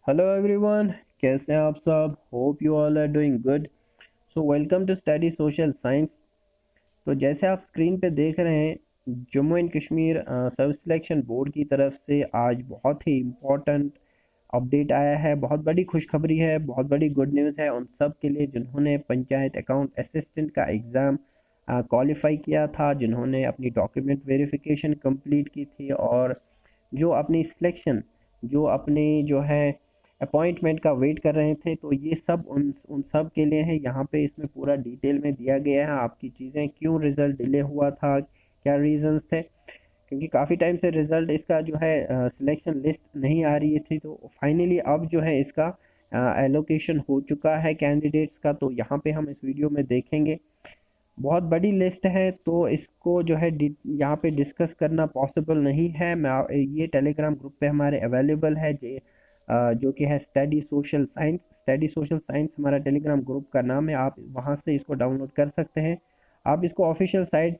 Hello everyone, कैसे हैं आप सब। Hope you all are doing good. So welcome to study social science. तो जैसे आप स्क्रीन पे देख रहे हैं, Jammu and Kashmir service selection board की तरफ से आज बहुत ही इम्पोर्टेंट अपडेट आया है। बहुत बड़ी खुशखबरी है, बहुत बड़ी गुड न्यूज़ है उन सब के लिए जिन्होंने पंचायत अकाउंट असिस्टेंट का एग्ज़ाम क्वालिफाई किया था, जिन्होंने अपनी डॉक्यूमेंट वेरिफिकेशन कंप्लीट की थी और जो अपनी सिलेक्शन, जो अपनी जो है अपॉइंटमेंट का वेट कर रहे थे। तो ये सब उन उन सब के लिए है। यहाँ पे इसमें पूरा डिटेल में दिया गया है आपकी चीज़ें, क्यों रिज़ल्ट डिले हुआ था, क्या रीजंस थे। क्योंकि काफ़ी टाइम से रिज़ल्ट इसका जो है सिलेक्शन लिस्ट नहीं आ रही थी, तो फाइनली अब जो है इसका एलोकेशन हो चुका है कैंडिडेट्स का। तो यहाँ पे हम इस वीडियो में देखेंगे, बहुत बड़ी लिस्ट है तो इसको जो है यहाँ पे डिस्कस करना पॉसिबल नहीं है। ये टेलीग्राम ग्रुप पे हमारे अवेलेबल है जो कि है स्टडी सोशल साइंस हमारा टेलीग्राम ग्रुप का नाम है। आप वहाँ से इसको डाउनलोड कर सकते हैं। आप इसको ऑफिशियल साइट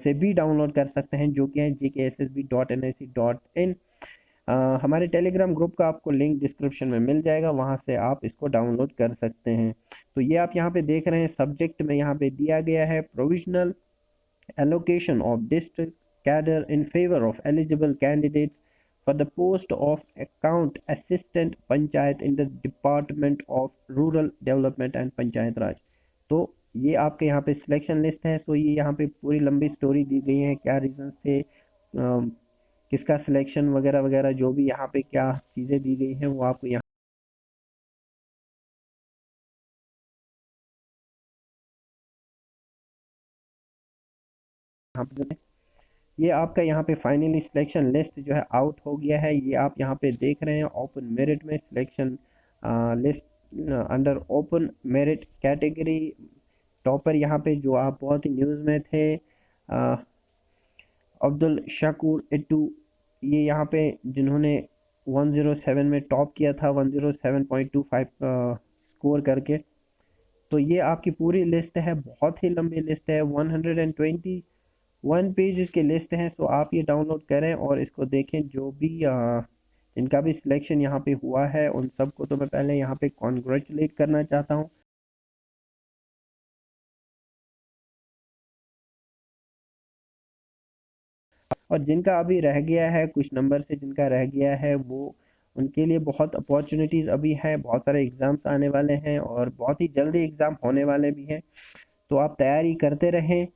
से भी डाउनलोड कर सकते हैं, जो कि है jksSB.nic.in। हमारे टेलीग्राम ग्रुप का आपको लिंक डिस्क्रिप्शन में मिल जाएगा, वहाँ से आप इसको डाउनलोड कर सकते हैं। तो ये आप यहाँ पे देख रहे हैं, सब्जेक्ट में यहाँ पे दिया गया है provisional allocation of district cadre in favor of eligible candidates for the post of account assistant panchayat in the department of rural development and panchayat raj। तो ये आपके यहाँ पे सिलेक्शन लिस्ट है। तो ये यहाँ पे पूरी लंबी स्टोरी दी गई है, क्या रीजन थे, किसका सिलेक्शन वगैरह वगैरह, जो भी यहाँ पे क्या चीज़ें दी गई हैं वो आपको यहाँ पे ये आपका यहाँ पे फाइनली सिलेक्शन लिस्ट जो है आउट हो गया है। ये आप यहाँ पे देख रहे हैं, ओपन मेरिट में selection list under open merit category topper यहाँ पे जो आप बहुत ही न्यूज़ में थे, अब्दुल शकूर इट्टू, ये यहाँ पे जिन्होंने 107 में टॉप किया था, 107.25 स्कोर करके। तो ये आपकी पूरी लिस्ट है, बहुत ही लंबी लिस्ट है, 121 पेज की लिस्ट है। सो आप ये डाउनलोड करें और इसको देखें। जो भी जिनका भी सिलेक्शन यहाँ पे हुआ है उन सबको तो मैं पहले यहाँ पे कॉन्ग्रेचुलेट करना चाहता हूँ। और जिनका अभी रह गया है, कुछ नंबर से जिनका रह गया है, वो उनके लिए बहुत अपॉर्चुनिटीज़ अभी है, बहुत सारे एग्ज़ाम्स आने वाले हैं और बहुत ही जल्दी एग्ज़ाम होने वाले भी हैं। तो आप तैयारी करते रहें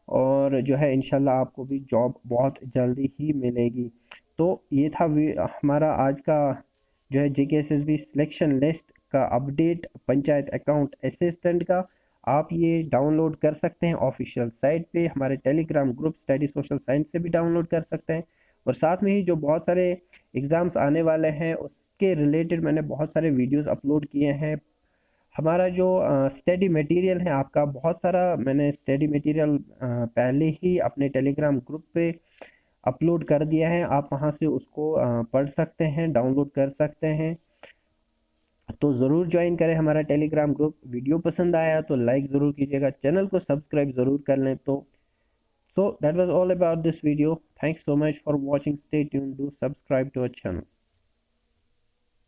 और जो है इंशाल्लाह आपको भी जॉब बहुत जल्दी ही मिलेगी। तो ये था हमारा आज का जो है जेकेएसएसबी सिलेक्शन लिस्ट का अपडेट पंचायत अकाउंट असिस्टेंट का। आप ये डाउनलोड कर सकते हैं ऑफिशियल साइट पे, हमारे Telegram group study social science से भी डाउनलोड कर सकते हैं। और साथ में ही जो बहुत सारे एग्ज़ाम्स आने वाले हैं उसके रिलेटेड मैंने बहुत सारे वीडियोस अपलोड किए हैं। हमारा जो स्टडी मटेरियल है आपका, बहुत सारा मैंने स्टडी मटेरियल पहले ही अपने टेलीग्राम ग्रुप पे अपलोड कर दिया है। आप वहां से उसको पढ़ सकते हैं, डाउनलोड कर सकते हैं। तो ज़रूर ज्वाइन करें हमारा टेलीग्राम ग्रुप। वीडियो पसंद आया तो लाइक ज़रूर कीजिएगा, चैनल को सब्सक्राइब ज़रूर कर लें। तो so that was all about this video. Thanks so much for watching, stay tuned, do subscribe to our channel.